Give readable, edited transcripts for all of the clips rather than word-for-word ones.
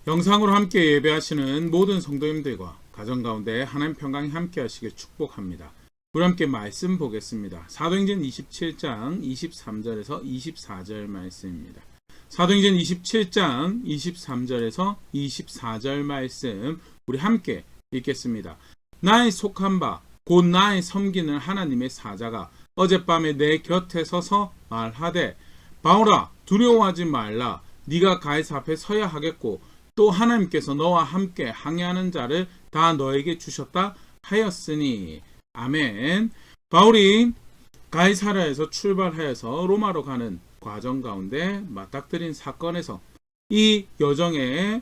영상으로 함께 예배하시는 모든 성도님들과 가정 가운데 하나님 평강이 함께 하시길 축복합니다. 우리 함께 말씀 보겠습니다. 사도행전 27장 23절에서 24절 말씀입니다. 사도행전 27장 23절에서 24절 말씀 우리 함께 읽겠습니다. 나의 속한 바 곧 나의 섬기는 하나님의 사자가 어젯밤에 내 곁에 서서 말하되 바울아 두려워하지 말라. 네가 가이사 앞에 서야 하겠고 또 하나님께서 너와 함께 항해하는 자를 다 너에게 주셨다 하였으니. 아멘. 바울이 가이사랴에서 출발하여서 로마로 가는 과정 가운데 맞닥뜨린 사건에서 이 여정의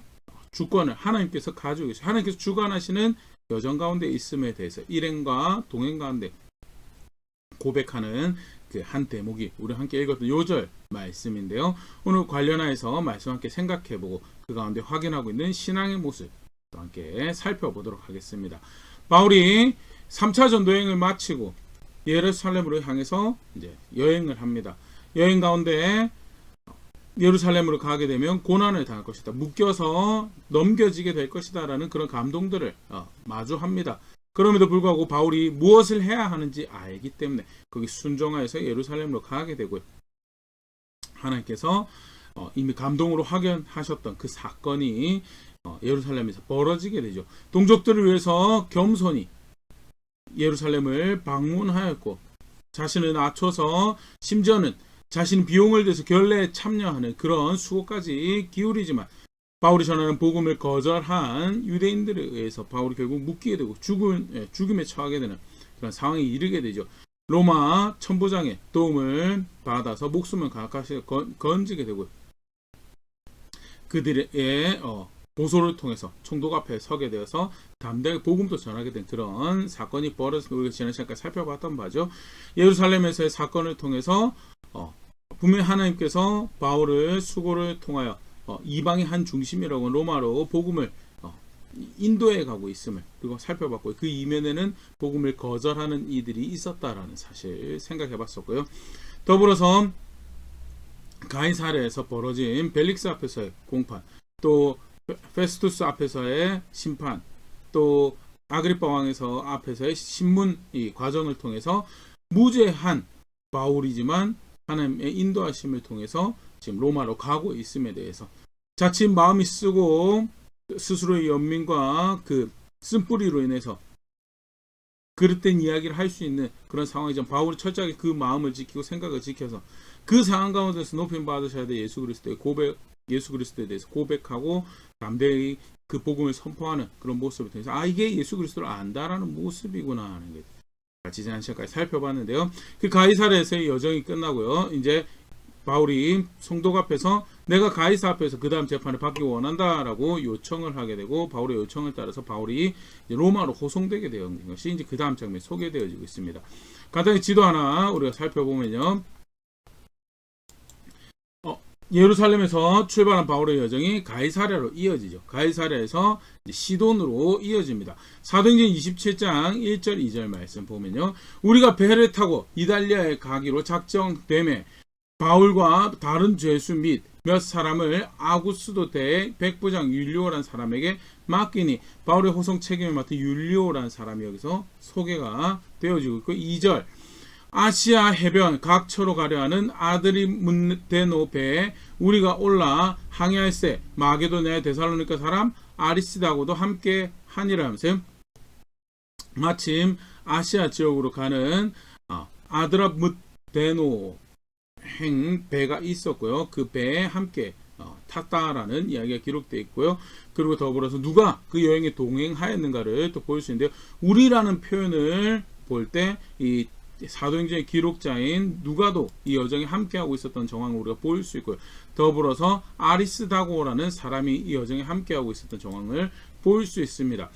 주권을 하나님께서 가지고 계시고 하나님께서 주관하시는 여정 가운데 있음에 대해서 일행과 동행 가운데 고백하는 그 한 대목이 우리 함께 읽었던 요절 말씀인데요. 오늘 관련하여서 말씀 함께 생각해보고 그 가운데 확인하고 있는 신앙의 모습 또 함께 살펴보도록 하겠습니다. 바울이 3차 전도여행을 마치고 예루살렘으로 향해서 이제 여행을 합니다. 여행 가운데 예루살렘으로 가게 되면 고난을 당할 것이다. 묶여서 넘겨지게 될 것이다 라는 그런 감동들을 마주합니다. 그럼에도 불구하고 바울이 무엇을 해야 하는지 알기 때문에 거기 순종하여서 예루살렘으로 가게 되고요. 하나님께서 이미 감동으로 확연하셨던 그 사건이 예루살렘에서 벌어지게 되죠. 동족들을 위해서 겸손히 예루살렘을 방문하였고 자신을 낮춰서 심지어는 자신 비용을 들여서 결례에 참여하는 그런 수고까지 기울이지만 바울이 전하는 복음을 거절한 유대인들에 의해서 바울이 결국 묶이게 되고 죽임에 처하게 되는 그런 상황에 이르게 되죠. 로마 천부장의 도움을 받아서 목숨을 가까이 건지게 되고 그들의 고소를 통해서 총독 앞에 서게 되어서 담대하게 복음도 전하게 된 그런 사건이 벌어져서 우리가 지난 시간까지 살펴봤던 바죠. 예루살렘에서의 사건을 통해서 분명히 하나님께서 바울을 수고를 통하여 이방의 한 중심이라고 로마로 복음을 인도해 가고 있음을 그리고 살펴봤고 그 이면에는 복음을 거절하는 이들이 있었다라는 사실 생각해 봤었고요. 더불어서 가이사랴에서 벌어진 벨릭스 앞에서의 공판, 또 페스투스 앞에서의 심판, 또 아그리파 왕에서 앞에서의 신문 이 과정을 통해서 무죄한 바울이지만 하나님의 인도하심을 통해서 지금 로마로 가고 있음에 대해서 자칫 마음이 쓰고 스스로의 연민과 그 쓴뿌리로 인해서 그릇된 이야기를 할 수 있는 그런 상황이죠. 바울이 철저하게 그 마음을 지키고 생각을 지켜서 그 상황 가운데서 높임 받으셔야 될 예수 그리스도에 대해서 고백하고 담대히 그 복음을 선포하는 그런 모습을 통해서 이게 예수 그리스도를 안다라는 모습이구나 하는 게 지난 시간까지 살펴봤는데요. 그 가이사랴에서의 여정이 끝나고요. 이제 바울이 성독 앞에서 내가 가이사 앞에서 그 다음 재판을 받기 원한다라고 요청을 하게 되고 바울의 요청을 따라서 바울이 로마로 호송되게 되는 것이 이제 그 다음 장면에 소개되어지고 있습니다. 간단히 지도 하나 우리가 살펴보면요. 예루살렘에서 출발한 바울의 여정이 가이사랴로 이어지죠. 가이사랴에서 시돈으로 이어집니다. 사도행전 27장 1절 2절 말씀 보면요. 우리가 배를 타고 이달리아에 가기로 작정되매 바울과 다른 죄수 및 몇 사람을 아구스도 대 백부장 율리오라는 사람에게 맡기니 바울의 호송 책임을 맡은 율리오라는 사람이 여기서 소개가 되어지고 있고 2절 아시아 해변 각처로 가려 하는 아드리문데노 배에 우리가 올라 항해할세 마게도냐 데살로니가 사람 아리스다고도 함께 하니라 하면서 마침 아시아 지역으로 가는 아드라무데노 행 배가 있었고요. 그 배에 함께 탔다라는 이야기가 기록되어 있고요. 그리고 더불어서 누가 그 여행에 동행하였는가를 또 볼 수 있는데요. 우리라는 표현을 볼 때 이 사도행전의 기록자인 누가도 이 여정에 함께하고 있었던 정황을 우리가 볼 수 있고요. 더불어서 아리스다고라는 사람이 이 여정에 함께하고 있었던 정황을 볼 수 있습니다.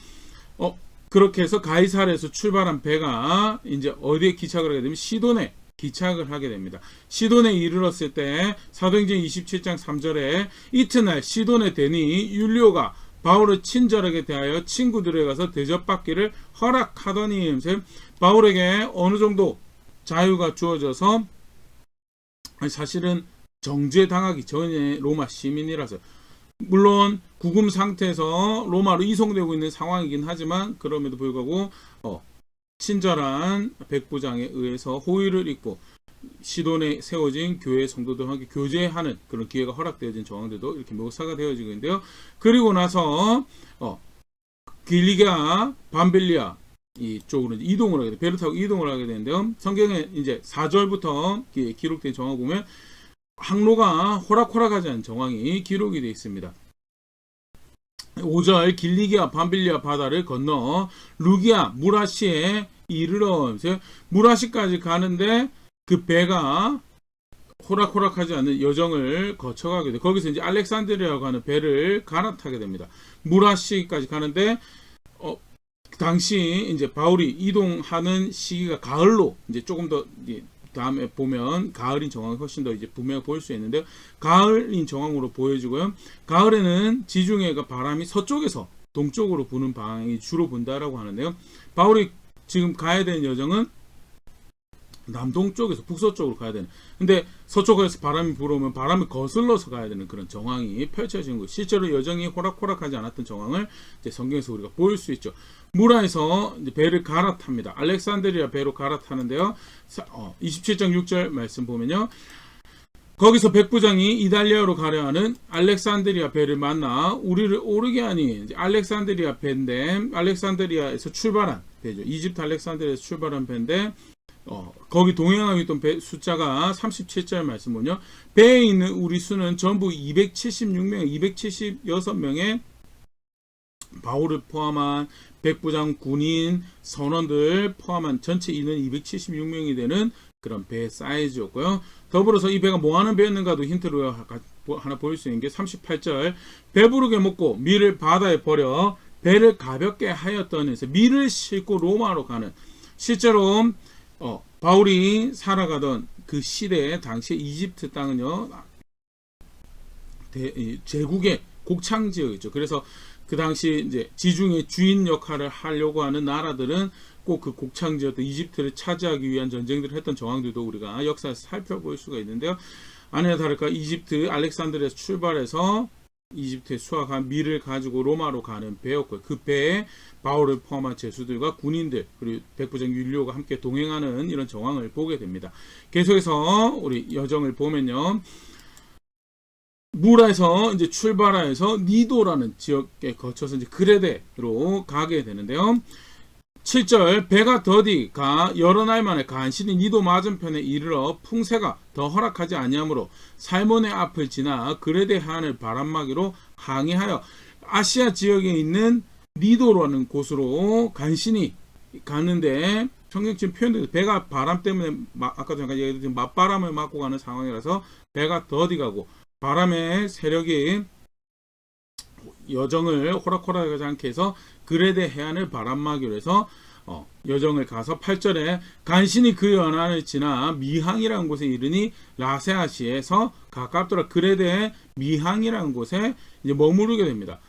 그렇게 해서 가이사랴에서 출발한 배가 이제 어디에 기착을 하게 되면 시돈에 기착을 하게 됩니다. 시돈에 이르렀을 때 사도행전 27장 3절에 이튿날 시돈에 되니 율리오가 바울을 친절하게 대하여 친구들에 가서 대접받기를 허락하더니 바울에게 어느 정도 자유가 주어져서 사실은 정죄당하기 전에 로마 시민이라서 물론 구금 상태에서 로마로 이송되고 있는 상황이긴 하지만 그럼에도 불구하고 친절한 백부장에 의해서 호의를 입고 시돈에 세워진 교회 성도들과 함께 교제하는 그런 기회가 허락되어진 정황들도 이렇게 묘사가 되어지고 있는데요. 그리고 나서 길리기아, 밤빌리아 이쪽으로 이동을 하게 돼. 배를 타고 이동을 하게 되는데요. 성경에 이제 4절부터 기록된 정황을 보면 항로가 호락호락하지 않은 정황이 기록이 되어 있습니다. 5절 길리기아 밤빌리아 바다를 건너 루기아 무라시에 이르러 무라시까지 가는데 그 배가 호락호락하지 않는 여정을 거쳐가게 돼. 거기서 이제 알렉산드리아라고 하는 배를 갈아타게 됩니다. 무라시까지 가는데 당시 이제 바울이 이동하는 시기가 가을로 이제 조금 더 다음에 보면 가을인 정황이 훨씬 더 이제 분명히 보일 수 있는데요. 가을인 정황으로 보여지고요. 가을에는 지중해가 바람이 서쪽에서 동쪽으로 부는 방향이 주로 분다라고 하는데요. 바울이 지금 가야 되는 여정은 남동쪽에서 북서쪽으로 가야 되는. 근데 서쪽에서 바람이 불어오면 바람이 거슬러서 가야 되는 그런 정황이 펼쳐지는 거예요. 실제로 여정이 호락호락하지 않았던 정황을 이제 성경에서 우리가 볼 수 있죠. 무라에서 이제 배를 갈아탑니다. 알렉산드리아 배로 갈아타는데요. 27장 6절 말씀 보면요. 거기서 백부장이 이달리아로 가려 하는 알렉산드리아 배를 만나 우리를 오르게 하니 알렉산드리아 배인데 알렉산드리아에서 출발한 배죠. 이집트 알렉산드리아에서 출발한 배인데 거기 동행하고 있던 배 숫자가 37절 말씀 보면요. 배에 있는 우리 수는 전부 276명, 276명의 바울을 포함한 백부장, 군인, 선원들 포함한 전체 인원 276명이 되는 그런 배 사이즈였고요. 더불어서 이 배가 뭐하는 배였는가도 힌트로 하나 보일 수 있는 게 38절 배부르게 먹고 밀을 바다에 버려 배를 가볍게 하였더니 밀을 싣고 로마로 가는 실제로 바울이 살아가던 그 시대에 당시 이집트 땅은요 제국의 곡창 지역이죠. 그래서 그 당시 이제 지중해 주인 역할을 하려고 하는 나라들은 꼭 그 곡창 지역 이집트를 차지하기 위한 전쟁들을 했던 정황들도 우리가 역사에서 살펴볼 수가 있는데요. 아니나 다를까 이집트 알렉산드리아에서 출발해서 이집트에 수확한 밀을 가지고 로마로 가는 배였고요. 그 배에 바울을 포함한 제수들과 군인들 그리고 백부장 율리오가 함께 동행하는 이런 정황을 보게 됩니다. 계속해서 우리 여정을 보면요. 무라에서 이제 출발해서 니도라는 지역에 거쳐서 이제 그레데로 가게 되는데요. 7절 배가 더디가 여러 날 만에 간신히 니도 맞은편에 이르러 풍세가 더 허락하지 아니하므로 살몬의 앞을 지나 그레데 해안을 바람막이로 항해하여 아시아 지역에 있는 니도라는 곳으로 간신히 가는데 성경처럼 표현되어 배가 바람 때문에 아까 잠깐 얘기했던 맞바람을 맞고 가는 상황이라서 배가 더디가고 바람의 세력이 여정을 호락호락하지 않게 해서 그레데 해안을 바람막이로 해서 여정을 가서 8절에 간신히 그 연안을 지나 미항이라는 곳에 이르니 라세아시에서 가깝더라. 그레데 미항이라는 곳에 이제 머무르게 됩니다.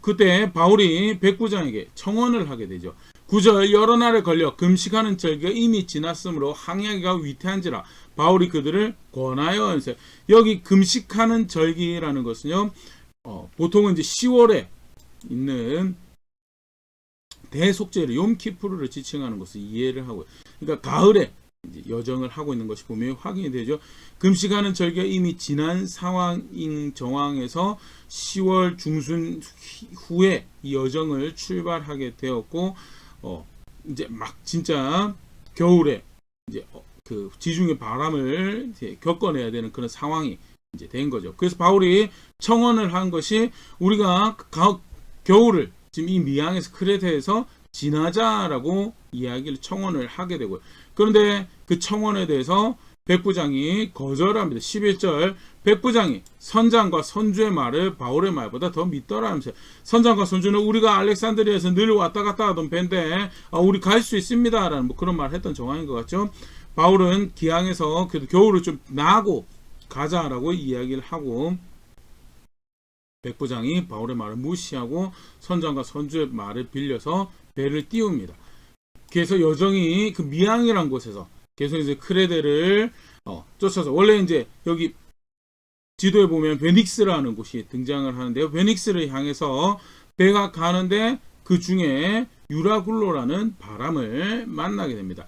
그때 바울이 백부장에게 청원을 하게 되죠. 9절 여러 날에 걸려 금식하는 절기가 이미 지났으므로 항해하기가 위태한지라 바울이 그들을 권하여 여기 금식하는 절기라는 것은요 보통은 이제 10월에 있는 대속죄를 욤키푸르를 지칭하는 것을 이해를 하고요. 그러니까 가을에 이제 여정을 하고 있는 것이 분명히 확인이 되죠. 금식하는 절기가 이미 지난 상황인 정황에서 10월 중순 후에 이 여정을 출발하게 되었고 이제 막 진짜 겨울에 이제 그 지중해 바람을 이제 겪어내야 되는 그런 상황이 이제 된 거죠. 그래서 바울이 청원을 한 것이 우리가 겨울을 지금 이 미항에서 크레테에서 지나자라고 이야기를 청원을 하게 되고요. 그런데 그 청원에 대해서 백부장이 거절합니다. 11절 백부장이 선장과 선주의 말을 바울의 말보다 더 믿더라 하면서 선장과 선주는 우리가 알렉산드리아에서 늘 왔다 갔다 하던 배인데 우리 갈 수 있습니다 라는 뭐 그런 말을 했던 정황인 것 같죠. 바울은 기항에서 그래도 겨울을 좀 나고 가자라고 이야기를 하고 백부장이 바울의 말을 무시하고 선장과 선주의 말을 빌려서 배를 띄웁니다. 그래서 여정이 그 미항이라는 곳에서 계속 이제 크레데를 쫓아서 원래 이제 여기 지도에 보면 베닉스라는 곳이 등장을 하는데요. 베닉스를 향해서 배가 가는데 그 중에 유라굴로라는 바람을 만나게 됩니다.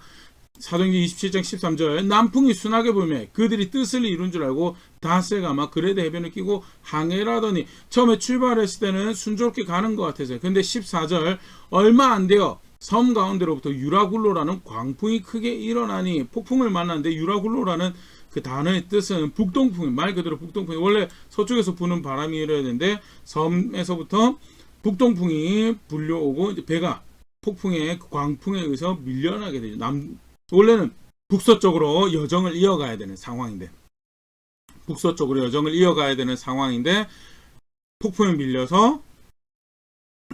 사도행전 27장 13절 남풍이 순하게 불매 그들이 뜻을 이룬 줄 알고 다스가 막 그레데 해변을 끼고 항해를 하더니 처음에 출발했을 때는 순조롭게 가는 것 같아서요. 근데 14절 얼마 안 돼요. 섬 가운데로부터 유라굴로라는 광풍이 크게 일어나니 폭풍을 만났는데 유라굴로라는 그 단어의 뜻은 북동풍, 말 그대로 북동풍이 원래 서쪽에서 부는 바람이 일어야 되는데 섬에서부터 북동풍이 불려오고 이제 배가 폭풍의 광풍에 의해서 밀려나게 되죠. 원래는 북서쪽으로 여정을 이어가야 되는 상황인데 폭풍에 밀려서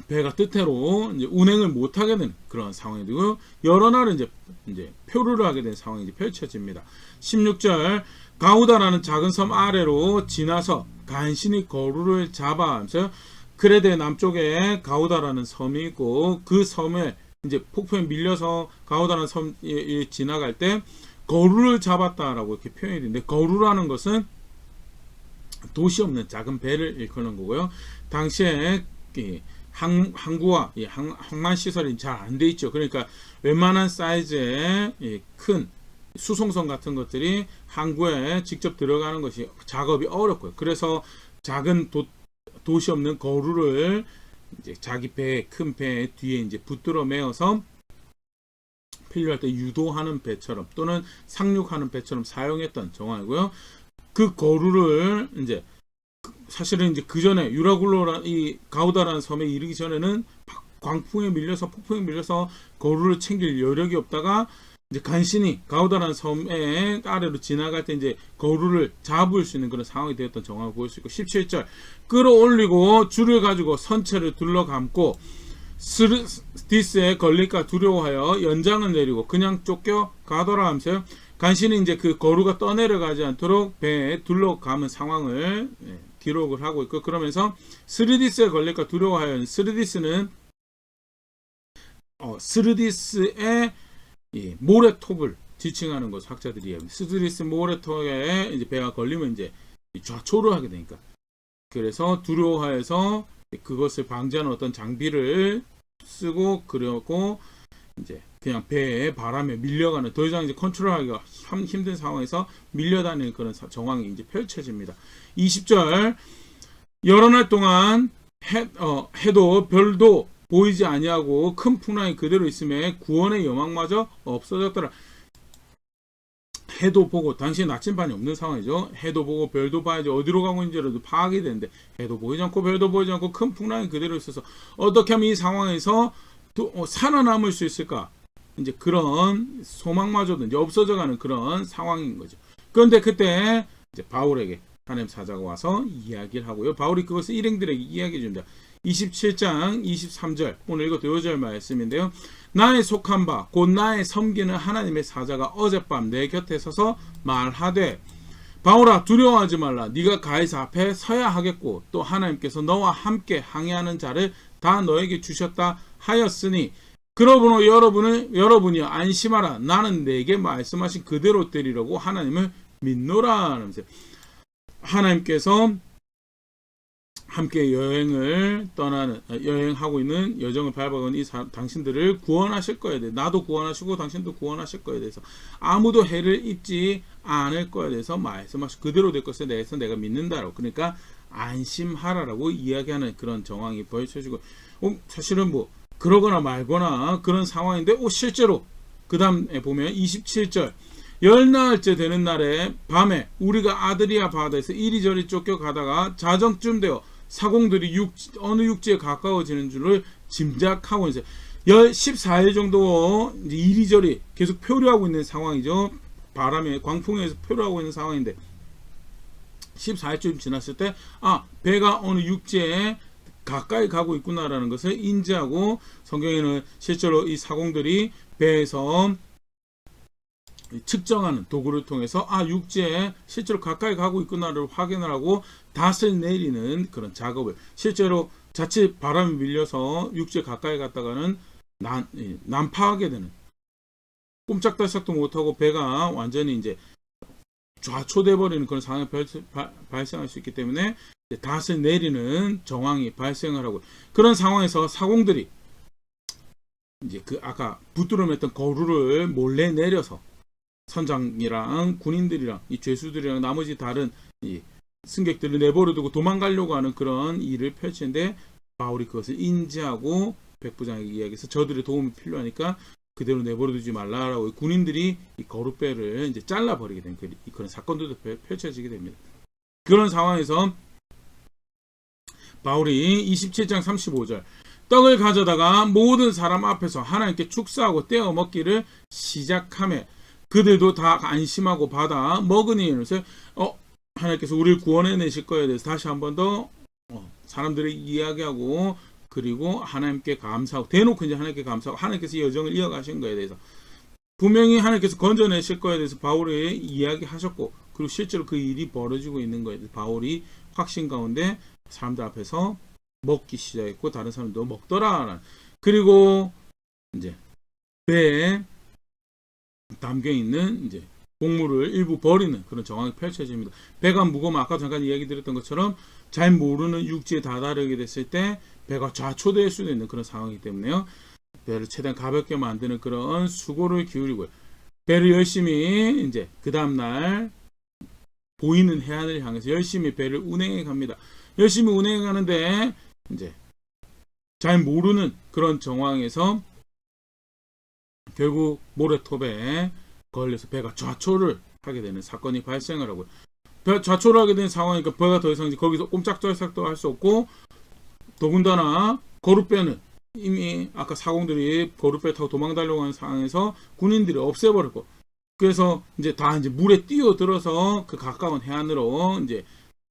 배가 뜻대로 이제 운행을 못하게 되는 그런 상황이 되고 여러 날은 이제 표류를 하게 된 상황이 이제 펼쳐집니다. 16절 가우다라는 작은 섬 아래로 지나서 간신히 거루를 잡아하면서 크레데 남쪽에 가우다라는 섬이 있고 그 섬에 이제 폭풍에 밀려서 가우다라는 섬이 지나갈 때 거루를 잡았다라고 이렇게 표현이 되는데 거루라는 것은 도시 없는 작은 배를 일컫는 거고요. 당시에 항구와 항만 시설이 잘 안 돼 있죠. 그러니까 웬만한 사이즈의 큰 수송선 같은 것들이 항구에 직접 들어가는 것이 작업이 어렵고요. 그래서 작은 도시 없는 거루를 이제 자기 큰 배 뒤에 이제 붙들어 메어서 필요할 때 유도하는 배처럼 또는 상륙하는 배처럼 사용했던 정황이고요. 그 거루를 이제 사실은 이제 그 전에 이 가우다라는 섬에 이르기 전에는 폭풍에 밀려서 거루를 챙길 여력이 없다가 이제 간신히 가우다라는 섬의 아래로 지나갈 때 이제 거루를 잡을 수 있는 그런 상황이 되었던 정황을 볼 수 있고 17절 끌어올리고 줄을 가지고 선체를 둘러감고 스르디스에 걸릴까 두려워하여 연장을 내리고 그냥 쫓겨가더라 하면서 간신히 이제 그 거루가 떠내려가지 않도록 배에 둘러감은 상황을 기록을 하고 있고 그러면서 스르디스에 걸릴까 두려워하여 스르디스는 스르디스의 모래톱을 지칭하는 것 학자들이 이야기합니다. 스르디스 모래톱에 이제 배가 걸리면 이제 좌초를 하게 되니까 그래서 두려워하여서 그것을 방지하는 어떤 장비를 쓰고 그러고 이제 그냥 배에 바람에 밀려가는 더 이상 이제 컨트롤하기가 힘든 상황에서 밀려다니는 그런 정황이 이제 펼쳐집니다. 20절 여러 날 동안 해도 별도 보이지 아니하고 큰 풍랑이 그대로 있음에 구원의 여망마저 없어졌더라. 해도 보고 당시 나침반이 없는 상황이죠. 해도 보고 별도 봐야지 어디로 가고 있는지라도 파악이 되는데 해도 보이지 않고 별도 보이지 않고 큰 풍랑이 그대로 있어서 어떻게 하면 이 상황에서 살아남을 수 있을까? 이제 그런 소망마저도 이제 없어져가는 그런 상황인 거죠. 그런데 그때 이제 바울에게 하나님 사자가 와서 이야기를 하고요. 바울이 그것을 일행들에게 이야기해 줍니다. 27장 23절 오늘 이것도 요절 말씀인데요. 나의 속한 바 곧 나의 섬기는 하나님의 사자가 어젯밤 내 곁에 서서 말하되 바울아 두려워하지 말라. 네가 가이사 앞에 서야 하겠고 또 하나님께서 너와 함께 항해하는 자를 다 너에게 주셨다 하였으니 그러므로 여러분이 안심하라. 나는 내게 말씀하신 그대로 되리라고 하나님을 믿노라 하면서 하나님께서 함께 여행하고 있는 여정을 밟아가는 이 당신들을 구원하실 거에 대해 나도 구원하시고 당신도 구원하실 거에 대해서 아무도 해를 입지 않을 거에 대해서 말씀하시고 그대로 될 것에 대해서 내가 믿는다라고 그러니까 안심하라라고 이야기하는 그런 정황이 보여지고 사실은 뭐 그러거나 말거나 그런 상황인데 실제로 그 다음에 보면 27절 열나흘째 되는 날에 밤에 우리가 아드리아 바다에서 이리저리 쫓겨가다가 자정쯤 되어 사공들이 어느 육지에 가까워지는 줄을 짐작하고 있어요. 14일 정도 이리저리 계속 표류하고 있는 상황이죠. 바람에 광풍에 의해서 표류하고 있는 상황인데 14일쯤 지났을 때 배가 어느 육지에 가까이 가고 있구나라는 것을 인지하고 성경에는 실제로 이 사공들이 배에서 측정하는 도구를 통해서 육지에 실제로 가까이 가고 있구나를 확인을 하고 닷을 내리는 그런 작업을 실제로 자칫 바람이 밀려서 육지에 가까이 갔다가는 난파하게 되는 꼼짝달싹도 못하고 배가 완전히 이제 좌초돼 버리는 그런 상황이 발생할 수 있기 때문에 닷을 내리는 정황이 발생을 하고, 그런 상황에서 사공들이 이제 그 아까 붙들어맸던 거루를 몰래 내려서 선장이랑 군인들이랑 이 죄수들이랑 나머지 다른 이 승객들을 내버려두고 도망가려고 하는 그런 일을 펼치는데, 바울이 그것을 인지하고 백부장에게 이야기해서 저들의 도움이 필요하니까 그대로 내버려두지 말라라고 군인들이 이 거룻배를 이제 잘라버리게 된 그런 사건들도 펼쳐지게 됩니다. 그런 상황에서 바울이 27장 35절 떡을 가져다가 모든 사람 앞에서 하나님께 축사하고 떼어 먹기를 시작하며 그들도 다 안심하고 받아 먹으니, 그래서 하나님께서 우리를 구원해내실 거에 대해서 다시 한 번 더 사람들이 이야기하고, 그리고 하나님께 감사하고, 대놓고 이제 하나님께 감사하고 하나님께서 여정을 이어가신 거에 대해서 분명히 하나님께서 건져내실 거에 대해서 바울이 이야기하셨고, 그리고 실제로 그 일이 벌어지고 있는 거에 대해서 바울이 확신 가운데 사람들 앞에서 먹기 시작했고 다른 사람도 먹더라. 그리고 이제 배에 담겨 있는 이제 곡물을 일부 버리는 그런 정황이 펼쳐집니다. 배가 무거우면 아까 잠깐 이야기 드렸던 것처럼 잘 모르는 육지에 다다르게 됐을 때 배가 좌초될 수도 있는 그런 상황이기 때문에요. 배를 최대한 가볍게 만드는 그런 수고를 기울이고요. 배를 열심히 이제 그 다음날 보이는 해안을 향해서 열심히 배를 운행해 갑니다. 열심히 운행해 가는데 이제 잘 모르는 그런 정황에서 결국 모래톱에 걸려서 배가 좌초를 하게 되는 사건이 발생을 하고요. 좌초를 하게 된 상황이니까 배가 더 이상 거기서 꼼짝달싹도 할 수 없고, 더군다나 거룻배는 이미 아까 사공들이 거룻배 타고 도망가려고 하는 상황에서 군인들이 없애버렸고, 그래서 이제 다 이제 물에 뛰어들어서 그 가까운 해안으로 이제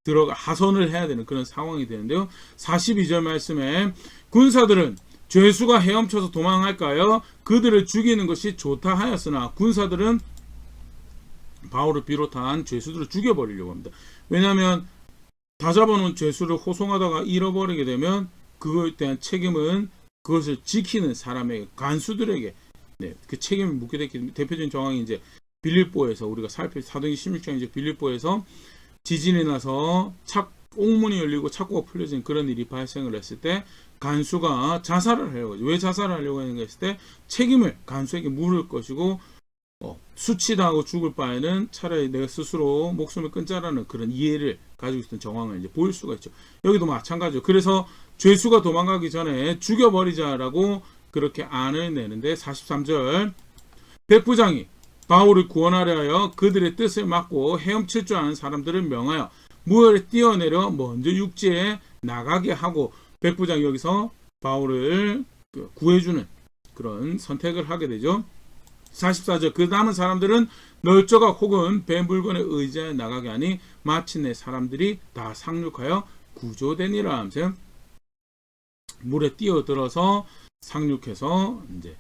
들어가 하선을 해야 되는 그런 상황이 되는데요. 42절 말씀에 군사들은 죄수가 헤엄쳐서 도망할까요? 그들을 죽이는 것이 좋다 하였으나 군사들은 바울을 비롯한 죄수들을 죽여버리려고 합니다. 왜냐하면 다 잡아놓은 죄수를 호송하다가 잃어버리게 되면 그거에 대한 책임은 그것을 지키는 사람에게, 간수들에게 그 책임을 묻게 됐기 때문에, 대표적인 정황이 이제 빌립보에서 우리가 사도행전 16장 이제 빌립보에서 지진이 나서 옥문이 열리고 착고가 풀려진 그런 일이 발생을 했을 때 간수가 자살을 하려고 하죠. 왜 자살을 하려고 하는가 했을 때 책임을 간수에게 물을 것이고, 수치당하고 죽을 바에는 차라리 내가 스스로 목숨을 끊자라는 그런 이해를 가지고 있었던 정황을 이제 보일 수가 있죠. 여기도 마찬가지죠. 그래서 죄수가 도망가기 전에 죽여버리자라고 그렇게 안을 내는데, 43절 백부장이 바울을 구원하려 하여 그들의 뜻을 막고 헤엄칠 줄 아는 사람들을 명하여 무혈에 뛰어내려 먼저 육지에 나가게 하고, 백부장이 여기서 바울을 구해주는 그런 선택을 하게 되죠. 44절 그 남은 사람들은 널쩍각 혹은 배 물건에 의지하여 나가게 하니 마침내 사람들이 다 상륙하여 구조되니라 하면서 물에 뛰어들어서 상륙해서 이제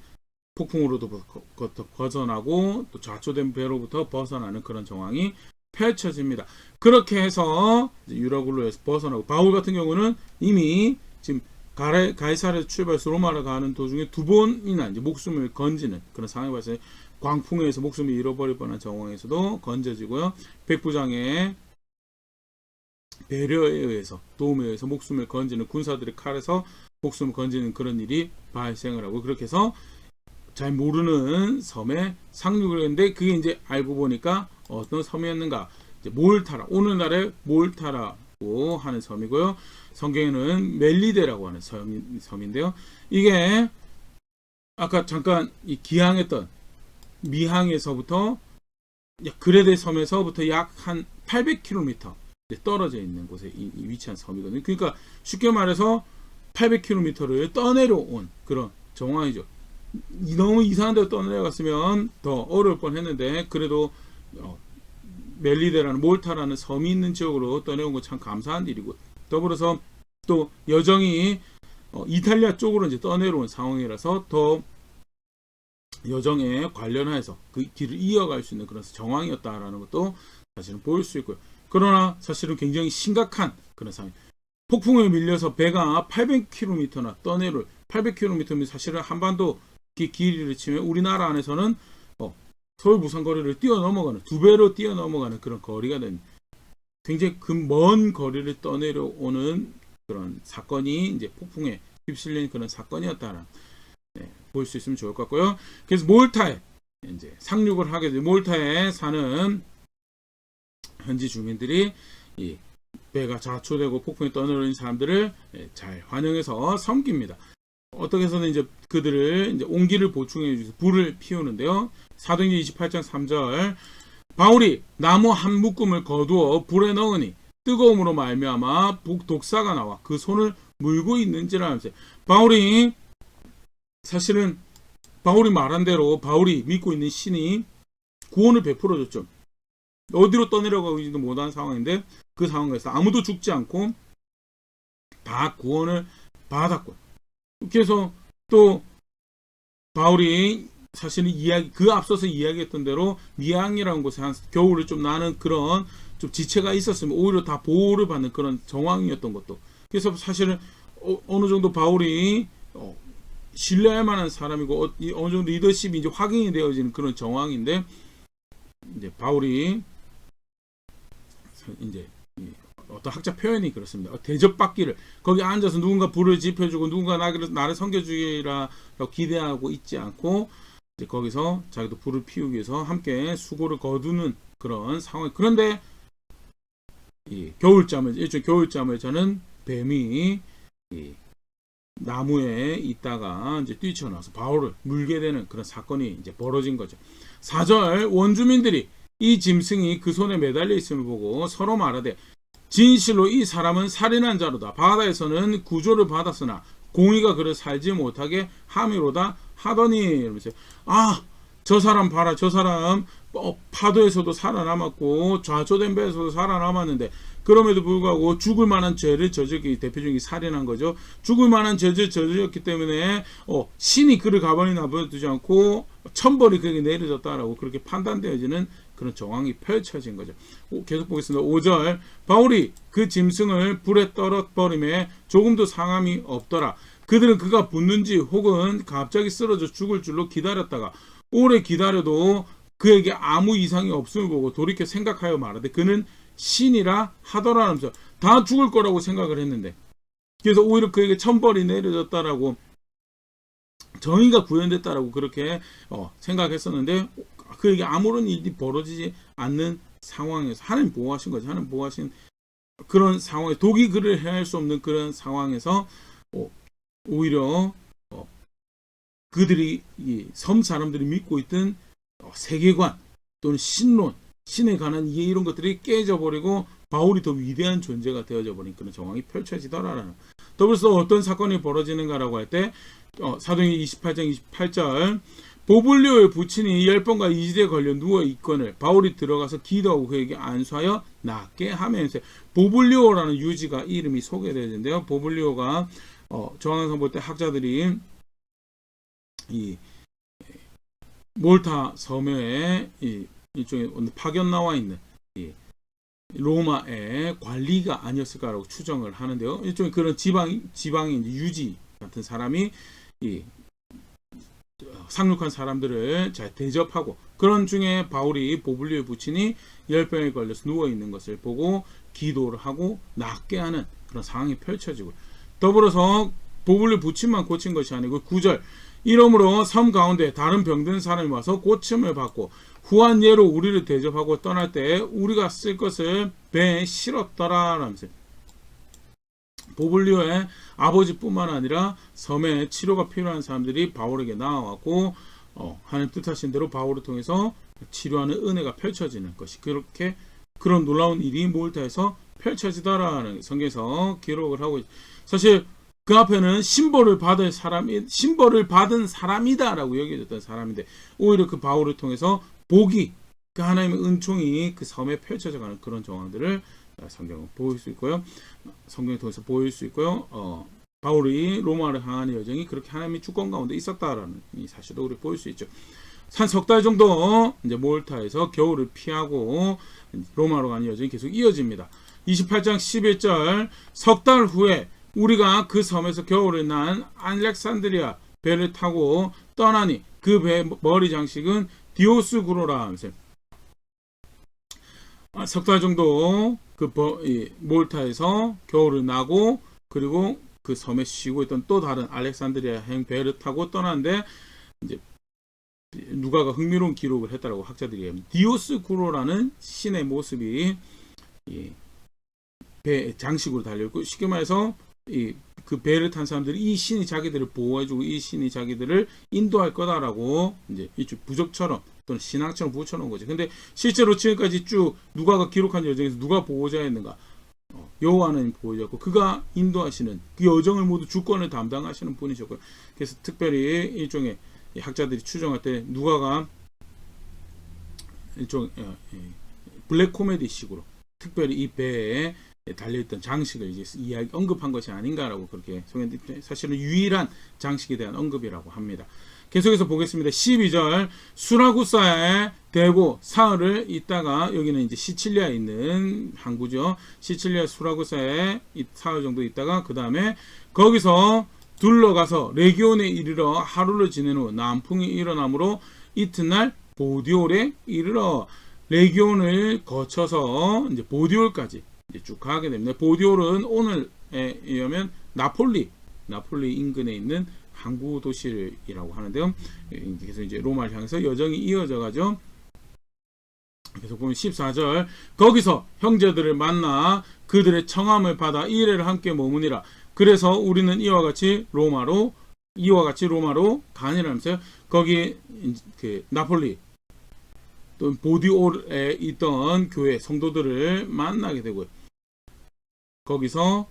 폭풍으로부터 벗어나고 또 좌초된 배로부터 벗어나는 그런 정황이 펼쳐집니다. 그렇게 해서 유라굴로에서 벗어나고, 바울 같은 경우는 이미 지금 가이사르에서 출발해서 로마로 가는 도중에 두 번이나 이제 목숨을 건지는 그런 상황이 발생, 광풍에서 목숨을 잃어버릴 뻔한 정황에서도 건져지고요. 백부장의 배려에 의해서, 도움에 의해서 목숨을 건지는, 군사들의 칼에서 목숨을 건지는 그런 일이 발생을 하고, 그렇게 해서 잘 모르는 섬에 상륙을 했는데, 그게 이제 알고 보니까 어떤 섬이었는가, 이제 몰타라, 오늘날의 몰타라고 하는 섬이고요. 성경에는 멜리데라고 하는 섬인데요. 이게 아까 잠깐 기항했던 미항에서부터 그레데 섬에서부터 약 한 800km 떨어져 있는 곳에 위치한 섬이거든요. 그러니까 쉽게 말해서 800km를 떠내려온 그런 정황이죠. 너무 이상한 데로 떠내려갔으면 더 어려울 뻔했는데, 그래도 멜리데라는 몰타라는 섬이 있는 지역으로 떠내온 거 참 감사한 일이고, 더불어서 또 여정이 이탈리아 쪽으로 이제 떠내려온 상황이라서 더 여정에 관련해서 그 길을 이어갈 수 있는 그런 정황이었다라는 것도 사실은 보일 수 있고요. 그러나 사실은 굉장히 심각한 그런 상황. 폭풍에 밀려서 배가 800km나 떠내려올, 800km면 사실은 한반도 길이를 치면 우리나라 안에서는 서울 부산 거리를 뛰어넘어가는, 2배로 뛰어넘어가는 그런 거리가 됩니다. 굉장히 그 먼 거리를 떠내려오는 그런 사건이 이제 폭풍에 휩쓸린 그런 사건이었다는, 볼 수 있으면 좋을 것 같고요. 그래서 몰타에 이제 상륙을 하게 되고, 몰타에 사는 현지 주민들이 이 배가 자초되고 폭풍에 떠내려오는 사람들을 잘 환영해서 섬깁니다. 어떻게 해서는 이제 그들을 이제 온기를 보충해 주셔서 불을 피우는데요. 사도행전 28장 3절, 바울이 나무 한 묶음을 거두어 불에 넣으니 뜨거움으로 말미암아 독사가 나와 그 손을 물고 있는지라 하면서, 바울이 사실은 바울이 말한 대로 바울이 믿고 있는 신이 구원을 베풀어 줬죠. 어디로 떠내려가지도 못한 상황인데 그 상황에서 아무도 죽지 않고 다 구원을 받았고, 그래서 또 바울이 사실은 그 앞서서 이야기했던 대로 미양이라는 곳에 한 겨울을 좀 나는 그런 좀 지체가 있었으면 오히려 다 보호를 받는 그런 정황이었던 것도, 그래서 사실은 어느 정도 바울이 신뢰할 만한 사람이고 어느 정도 리더십이 이제 확인이 되어지는 그런 정황인데, 이제 바울이 이제 어떤 학자 표현이 그렇습니다. 대접받기를, 거기 앉아서 누군가 불을 지펴주고 누군가 나를 섬겨주기라고 기대하고 있지 않고 이제 거기서 자기도 불을 피우기 위해서 함께 수고를 거두는 그런 상황. 그런데 이 일종의 겨울잠을 자는 뱀이 이 나무에 있다가 이제 뛰쳐나와서 바울을 물게 되는 그런 사건이 이제 벌어진 거죠. 4절, 원주민들이 이 짐승이 그 손에 매달려 있음을 보고 서로 말하되 진실로 이 사람은 살인한 자로다. 바다에서는 구조를 받았으나 공의가 그를 살지 못하게 함이로다 하더니, 이러면서 저 사람 봐라, 저 사람 파도에서도 살아남았고 좌초된 배에서도 살아남았는데 그럼에도 불구하고 죽을 만한 죄를 저질렀기, 대표적인 살인한 거죠. 죽을 만한 죄를 저질렀기 때문에 신이 그를 가만히 놔두지 않고 천벌이 그에게 내려졌다라고 그렇게 판단되어지는 그런 정황이 펼쳐진 거죠. 계속 보겠습니다. 5절, 바울이 그 짐승을 불에 떨어버림에 조금도 상함이 없더라. 그들은 그가 붙는지 혹은 갑자기 쓰러져 죽을 줄로 기다렸다가 오래 기다려도 그에게 아무 이상이 없음을 보고 돌이켜 생각하여 말하되 그는 신이라 하더라 하면서, 다 죽을 거라고 생각을 했는데, 그래서 오히려 그에게 천벌이 내려졌다라고, 정의가 구현됐다라고 그렇게 생각했었는데 그에게 아무런 일이 벌어지지 않는 상황에서 하나님 보호하신 거죠. 하나님 보호하신 그런 상황에 독이 그를 해할 수 없는 그런 상황에서 오히려 그들이 이 섬 사람들이 믿고 있던 세계관 또는 신론, 신에 관한 이해, 이런 것들이 깨져버리고 바울이 더 위대한 존재가 되어져 버린 그런 정황이 펼쳐지더라라는. 더불어서 어떤 사건이 벌어지는가라고 할 때 사도행전 28장 28절, 보블리오의 부친이 열병과 이질에 걸려 누워 있거늘 바울이 들어가서 기도하고 그에게 안수하여 낫게 하면서, 보블리오라는 유지가 이름이 소개되는데요. 보블리오가 조항선 볼 때 학자들이 이 몰타 섬에 일종의 파견 나와 있는 로마의 관리가 아니었을까라고 추정을 하는데요. 일종의 그런 지방의 유지 같은 사람이 상륙한 사람들을 잘 대접하고, 그런 중에 바울이 보블리오의 부친이 열병에 걸려서 누워 있는 것을 보고 기도를 하고 낫게 하는 그런 상황이 펼쳐지고, 더불어서 보블리오 부친만 고친 것이 아니고 9절, 이러므로 섬 가운데 다른 병든 사람이 와서 고침을 받고 후한 예로 우리를 대접하고 떠날 때 우리가 쓸 것을 배에 실었더라 라면서, 보블리오의 아버지뿐만 아니라 섬에 치료가 필요한 사람들이 바울에게 나와왔고 하나님 뜻하신 대로 바울을 통해서 치료하는 은혜가 펼쳐지는 것이, 그렇게 그런 놀라운 일이 몰타에서 펼쳐지더라라는 성경에서 기록을 하고 있습니다. 사실 그 앞에는 신벌을 받은 사람이다라고 여겨졌던 사람인데, 오히려 그 바울을 통해서 복이, 그 하나님의 은총이 그 섬에 펼쳐져가는 그런 정황들을 성경은 보일 수 있고요. 성경을 통해서 보일 수 있고요. 바울이 로마를 향하는 여정이 그렇게 하나님의 주권 가운데 있었다라는 이 사실을 우리 보일 수 있죠. 한 석 달 정도 이제 몰타에서 겨울을 피하고 로마로 가는 여정이 계속 이어집니다. 28장 11절, 석 달 후에 우리가 그 섬에서 겨울을 난 알렉산드리아 배를 타고 떠나니 그 배의 머리 장식은 디오스구로라 하면서 석 달 정도 몰타에서 겨울을 나고 그리고 그 섬에 쉬고 있던 또 다른 알렉산드리아행 배를 타고 떠나는데 이제 누가가 흥미로운 기록을 했다라고 학자들이 합니다. 디오스구로라는 신의 모습이 배 장식으로 달려있고 쉽게 말해서 그 배를 탄 사람들이 이 신이 자기들을 보호해주고 이 신이 자기들을 인도할 거다라고 이제 부적처럼 또는 신앙처럼 붙여놓은 거죠. 근데 실제로 지금까지 쭉 누가가 기록한 여정에서 누가 보호자였는가? 여호와는 보호자였고 그가 인도하시는 그 여정을 모두 주권을 담당하시는 분이셨고요. 그래서 특별히 일종의 학자들이 추정할 때 누가가 일종 블랙 코미디식으로 특별히 이 배에 달려있던 장식을 이제 언급한 것이 아닌가라고 그렇게 소개했는데 사실은 유일한 장식에 대한 언급이라고 합니다. 계속해서 보겠습니다. 12절 수라구사에 대고 사흘을 있다가 여기는 이제 시칠리아에 있는 항구죠. 시칠리아 수라구사에 사흘 정도 있다가 그 다음에 거기서 둘러가서 레기온에 이르러 하루를 지낸 후 남풍이 일어나므로 이튿날 보디올에 이르러 레기온을 거쳐서 이제 보디올까지 이제 쭉 가게 됩니다. 보디올은 오늘에 의하면 나폴리 인근에 있는 항구 도시라고 하는데요. 그래서 이제 로마를 향해서 여정이 이어져 가죠. 그래서 보면 14절 거기서 형제들을 만나 그들의 청함을 받아 이래를 함께 머무니라. 그래서 우리는 이와 같이 로마로 가니라면서요. 거기 그 나폴리 또 보디올에 있던 교회 성도들을 만나게 되고요. 거기서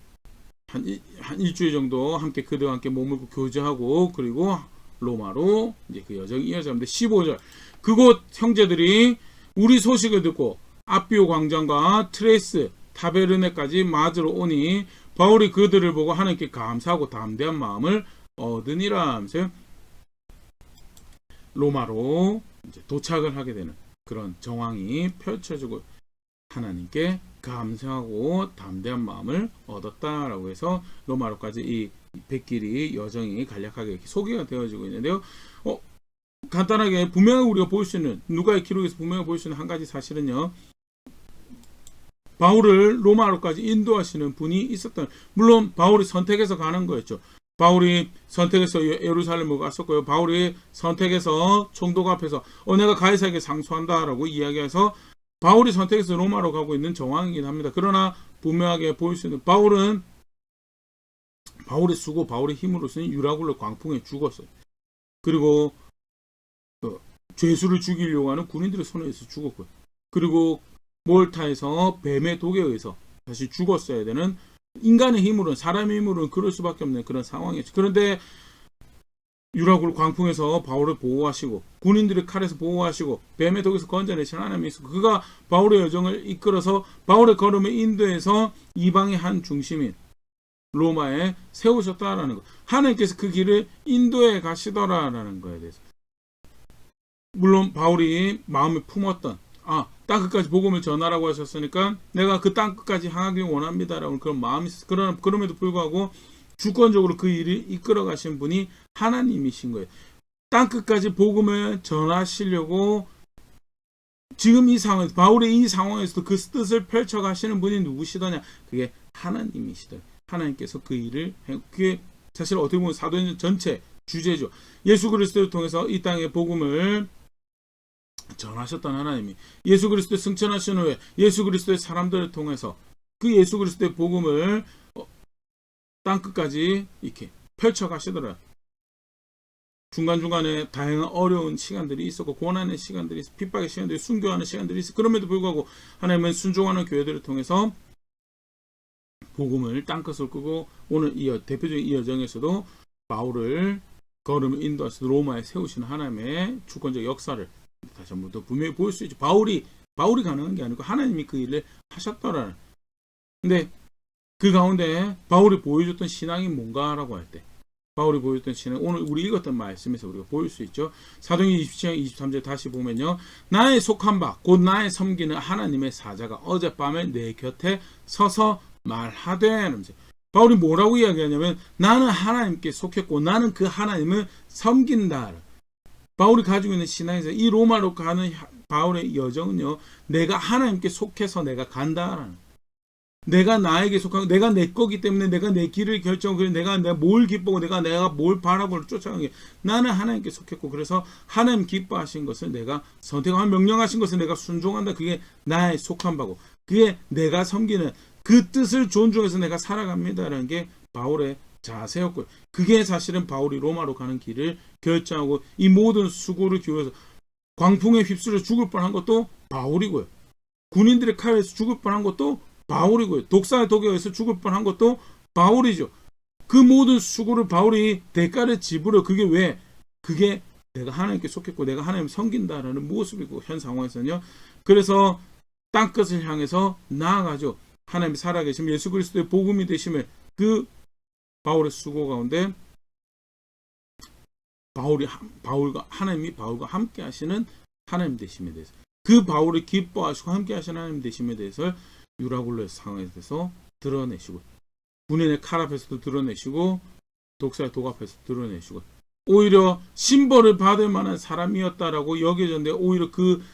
한 일주일 정도 함께 그들과 함께 머물고 교제하고 그리고 로마로 이제 그 여정이 이어집니다. 15절 그곳 형제들이 우리 소식을 듣고 아비오 광장과 트레이스 타베르네까지 맞으러 오니 바울이 그들을 보고 하나님께 감사하고 담대한 마음을 얻으니라 하면서 로마로 이제 도착을 하게 되는 그런 정황이 펼쳐지고 하나님께 감사하고 담대한 마음을 얻었다라고 해서 로마로까지 이 백길이 여정이 간략하게 이렇게 소개가 되어지고 있는데요. 간단하게 분명히 우리가 볼 수 있는 누가의 기록에서 분명히 볼 수 있는 한 가지 사실은요. 바울을 로마로까지 인도하시는 분이 있었던 물론 바울이 선택해서 가는 거였죠. 바울이 선택해서 예루살렘을 갔었고요. 바울이 선택해서 총독 앞에서 내가 가이사에게 상소한다라고 이야기해서 바울이 선택해서 로마로 가고 있는 정황이긴 합니다. 그러나 분명하게 보일 수 있는 바울은 바울의 수고, 바울의 힘으로서는 유라굴로 광풍에 죽었어요. 그리고 죄수를 죽이려고 하는 군인들의 손에 의해서 죽었고요. 그리고 몰타에서 뱀의 독에 의해서 사실 죽었어야 되는 인간의 힘으로는 사람의 힘으로는 그럴 수밖에 없는 그런 상황이었죠. 그런데 유라굴 광풍에서 바울을 보호하시고 군인들의 칼에서 보호하시고 뱀의 독에서 건져내시는 하나님이 있었고 그가 바울의 여정을 이끌어서 바울의 걸음을 인도해서 이방의 한 중심인 로마에 세우셨다라는 것. 하나님께서 그 길을 인도해 가시더라라는 거에 대해서 물론 바울이 마음에 품었던 땅끝까지 복음을 전하라고 하셨으니까 내가 그 땅끝까지 향하길 원합니다라는 그런 마음이 있었어요. 그럼에도 불구하고 주권적으로 그 일을 이끌어 가신 분이 하나님이신 거예요. 땅끝까지 복음을 전하시려고 지금 이 상황, 바울의 이 상황에서도 그 뜻을 펼쳐 가시는 분이 누구시더냐? 그게 하나님이시더라. 하나님께서 그 일을 그게 사실 어떻게 보면 사도행전 전체 주제죠. 예수 그리스도를 통해서 이 땅에 복음을 전하셨던 하나님이 예수 그리스도의 승천하신 후에 예수 그리스도의 사람들을 통해서 그 예수 그리스도의 복음을 땅끝까지 이렇게 펼쳐 가시더라. 중간중간에 다양한 어려운 시간들이 있었고 고난의 시간들이 있었고 핍박의 시간들이 순교하는 시간들이 있었고 그럼에도 불구하고 하나님은 순종하는 교회들을 통해서 복음을 땅끝을 끄고 오늘 대표적인 이 여정에서도 바울을 걸음을 인도하셔서 로마에 세우시는 하나님의 주권적 역사를 다시 한번 더 분명히 보일 수 있죠. 바울이 가능한 게 아니고 하나님이 그 일을 하셨더라는. 근데 그 가운데 바울이 보여줬던 신앙이 뭔가라고 할 때 바울이 보여줬던 신앙 오늘 우리 읽었던 말씀에서 우리가 보일 수 있죠. 사도행전 27장 23절 다시 보면요. 나의 속한 바 곧 나의 섬기는 하나님의 사자가 어젯밤에 내 곁에 서서 말하되 바울이 뭐라고 이야기하냐면 나는 하나님께 속했고 나는 그 하나님을 섬긴다. 바울이 가지고 있는 신앙에서 이 로마로 가는 바울의 여정은요, 내가 하나님께 속해서 내가 간다라는, 내가 나에게 속하고 내가 내 거기 때문에 내가 내 길을 결정하고 내가 뭘 기쁘고 내가 뭘 바라고 쫓아가는 게, 나는 하나님께 속했고, 그래서 하나님 기뻐하신 것을 내가 선택하고 명령하신 것을 내가 순종한다. 그게 나의 속한 바고, 그게 내가 섬기는 그 뜻을 존중해서 내가 살아갑니다라는 게 바울의 자세였고요. 그게 사실은 바울이 로마로 가는 길을 결정하고 이 모든 수고를 기울여서 광풍에 휩쓸려 죽을 뻔한 것도 바울이고요. 군인들의 칼에서 죽을 뻔한 것도 바울이고요. 독사의 독에 의해서 죽을 뻔한 것도 바울이죠. 그 모든 수고를 바울이 대가를 지불해. 그게 왜? 그게 내가 하나님께 속했고 내가 하나님 섬긴다라는 모습이고, 현 상황에서는요. 그래서 땅끝을 향해서 나아가죠. 하나님이 살아계심 예수 그리스도의 복음이 되심을, 그 바울의 수고 가운데 하나님이 바울과 함께 하시는 하나님 되심에 대해서, 그 바울이 기뻐하시고 함께 하시는 하나님 되심에 대해서 유라굴로의 상황에 대해서 드러내시고, 군인의 칼 앞에서도 드러내시고 독사의 독 앞에서 드러내시고, 오히려 신벌을 받을 만한 사람이었다라고 여겨졌는데 오히려 그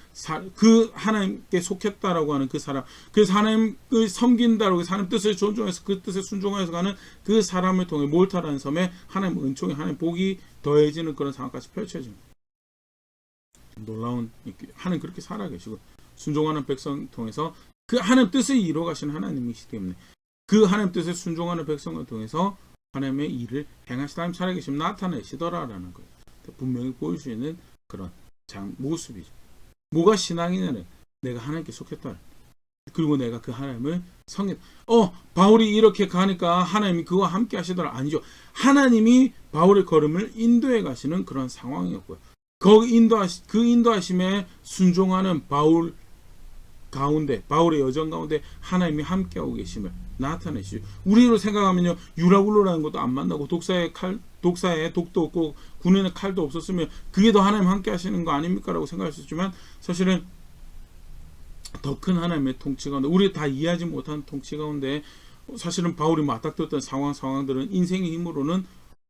하나님께 속했다라고 하는 그 사람, 그래서 하나님을 섬긴다라고 하나님 뜻을 존중해서 그 뜻에 순종해서 가는 그 사람을 통해 몰타라는 섬에 하나님 은총이, 하나님 복이 더해지는 그런 상황까지 펼쳐집니다. 놀라운, 하나님 그렇게 살아계시고 순종하는 백성 통해서 그 하나님 뜻을 이루어가시는 하나님이시기 때문에 그 하나님 뜻에 순종하는 백성을 통해서 하나님의 일을 행하시다, 하나님 살아계시면 나타내시더라라는 거예요. 분명히 보일 수 있는 그런 모습이죠. 뭐가 신앙이냐는 내가 하나님께 속했다. 그리고 내가 그 하나님을 섬긴다. 바울이 이렇게 가니까 하나님이 그와 함께 하시더라. 아니죠. 하나님이 바울의 걸음을 인도해 가시는 그런 상황이었고요. 그 인도하심에 순종하는 바울 가운데, 바울의 여정 가운데 하나님이 함께하고 계심을 나타내시죠. 우리로 생각하면요, 유라굴로라는 것도 안 만나고 독사의 독도 없고 군인의 칼도 없었으면 그게 더 하나님 함께 하시는 거 아닙니까? 라고 생각할 수 있지만, 사실은 더 큰 하나님의 통치 가운데, 우리 다 이해하지 못한 통치 가운데 사실은 바울이 맞닥뜨렸던 상황들은 인생의 힘으로는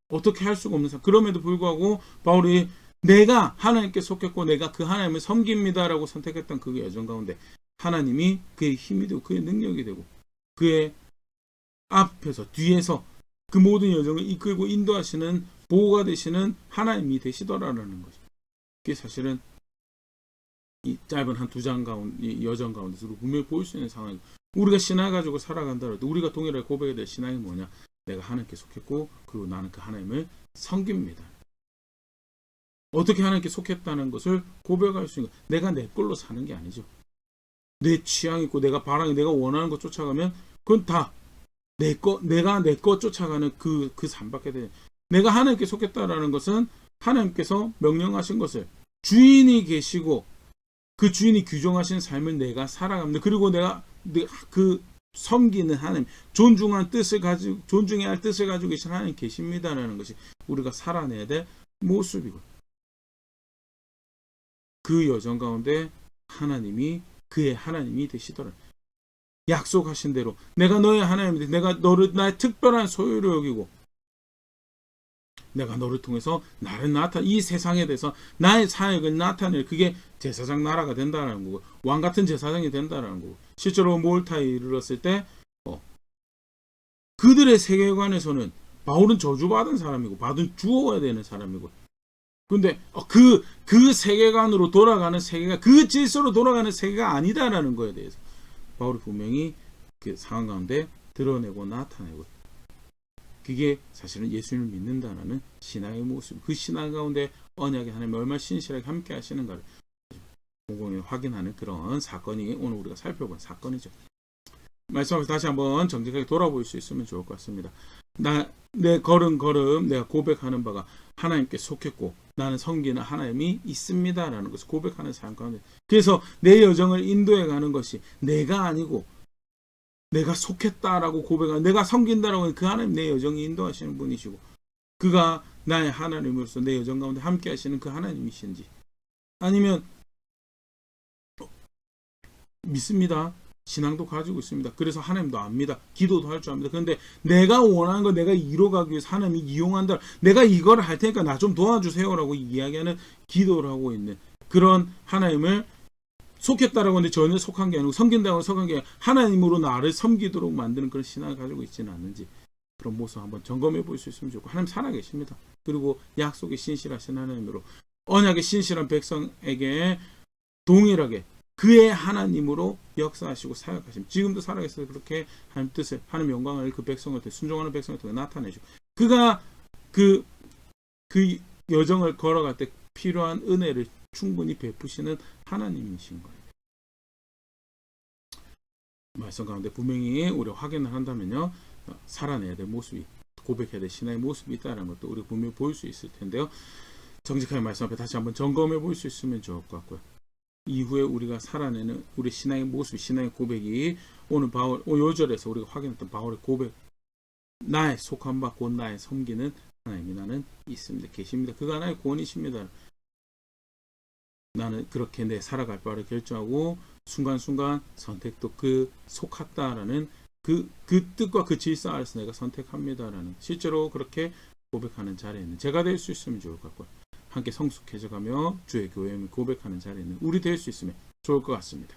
어떻게 할 수가 없는 상황. 그럼에도 불구하고 바울이 내가 하나님께 속했고 내가 그 하나님을 섬깁니다라고 선택했던 그 여정 가운데 하나님이 그의 힘이 되고 그의 능력이 되고 그의 앞에서 뒤에서 그 모든 여정을 이끌고 인도하시는, 보호가 되시는 하나님이 되시더라라는 거죠. 그게 사실은 이 짧은 한 두 장 가운데, 여정 가운데서 분명히 보일 수 있는 상황이고, 우리가 신앙 가지고 살아간다라도 우리가 동일하게 고백해야 될 신앙이 뭐냐? 내가 하나님께 속했고 그리고 나는 그 하나님을 섬깁니다. 어떻게 하나님께 속했다는 것을 고백할 수 있는 거예요. 내가 내 걸로 사는 게 아니죠. 내 취향이 있고 내가 바라는, 내가 원하는 것 쫓아가면 그건 다 내가 내 것 쫓아가는 그 삶밖에 되죠. 내가 하나님께 속했다라는 것은 하나님께서 명령하신 것을, 주인이 계시고 그 주인이 규정하신 삶을 내가 살아갑니다. 그리고 내가 그 섬기는 하나님, 존중해야 할 뜻을 가지고 계신 하나님 계십니다라는 것이 우리가 살아내야 될 모습이고, 그 여정 가운데 하나님이 그의 하나님이 되시더라. 약속하신 대로 내가 너의 하나님인데 내가 너를 나의 특별한 소유로 여기고 내가 너를 통해서 나를 이 세상에 대해서 나의 사역을 나타낼, 그게 제사장 나라가 된다는 거고 왕 같은 제사장이 된다는 거고, 실제로 몰타에 이르렀을 때 그들의 세계관에서는 바울은 저주받은 사람이고 주어야 되는 사람이고, 근데 그 세계관으로 돌아가는 세계가 그 질서로 돌아가는 세계가 아니다라는 거에 대해서 바울이 분명히 그 상황 가운데 드러내고 나타내고, 그게 사실은 예수님을 믿는다라는 신앙의 모습, 그 신앙 가운데 언약의 하나님이 얼마나 신실하게 함께 하시는가를 공공히 확인하는 그런 사건이 오늘 우리가 살펴본 사건이죠. 말씀하면서 다시 한번 정직하게 돌아볼 수 있으면 좋을 것 같습니다. 내 걸음 내가 고백하는 바가 하나님께 속했고 나는 섬기는 하나님이 있습니다라는 것을 고백하는 삶 가운데, 그래서 내 여정을 인도해 가는 것이 내가 아니고 내가 속했다라고 고백하는, 내가 섬긴다라고 하는 그 하나님, 내 여정이 인도하시는 분이시고 그가 나의 하나님으로서 내 여정 가운데 함께 하시는 그 하나님이신지, 아니면 믿습니다, 신앙도 가지고 있습니다. 그래서 하나님도 압니다. 기도도 할 줄 압니다. 그런데 내가 원하는 거 내가 이뤄가기 위해서 하나님이 이용한다. 내가 이걸 할 테니까 나 좀 도와주세요라고 이야기하는 기도를 하고 있는 그런 하나님을 속했다라고 하는데 전혀 속한 게 아니고 섬긴다고 속한 게 아니라 하나님으로 나를 섬기도록 만드는 그런 신앙을 가지고 있지는 않는지 그런 모습 한번 점검해 볼 수 있으면 좋고 하나님 살아계십니다. 그리고 약속에 신실하신 하나님으로 언약의 신실한 백성에게 동일하게 그의 하나님으로 역사하시고 사역하십니다. 지금도 살아계셔서 그렇게 하나님 뜻을 하나님 영광을 그 백성한테 순종하는 백성한테 나타내시고 그가 그 여정을 걸어갈 때 필요한 은혜를 충분히 베푸시는 하나님이신 거예요. 말씀 가운데 분명히 우리가 확인을 한다면요. 살아내야 될 모습이 고백해야 될 신앙의 모습이 있다는 것도 우리가 분명히 보일 수 있을 텐데요. 정직하게 말씀 앞에 다시 한번 점검해 볼 수 있으면 좋을 것 같고요. 이후에 우리가 살아내는 우리 신앙의 모습, 신앙의 고백이 오늘 바울, 요절에서 우리가 확인했던 바울의 고백 나의 속한 바 곧 나의 섬기는 하나님이 나는 있습니다. 계십니다. 그가 나의 구원이십니다. 나는 그렇게 내 살아갈 바를 결정하고 순간순간 선택도 그 속했다라는 그 뜻과 그 질서 아래서 내가 선택합니다라는 실제로 그렇게 고백하는 자리에 있는 제가 될 수 있으면 좋을 것 같고요. 함께 성숙해져가며 주의 교회에 고백하는 자리에 있는 우리 될 수 있으면 좋을 것 같습니다.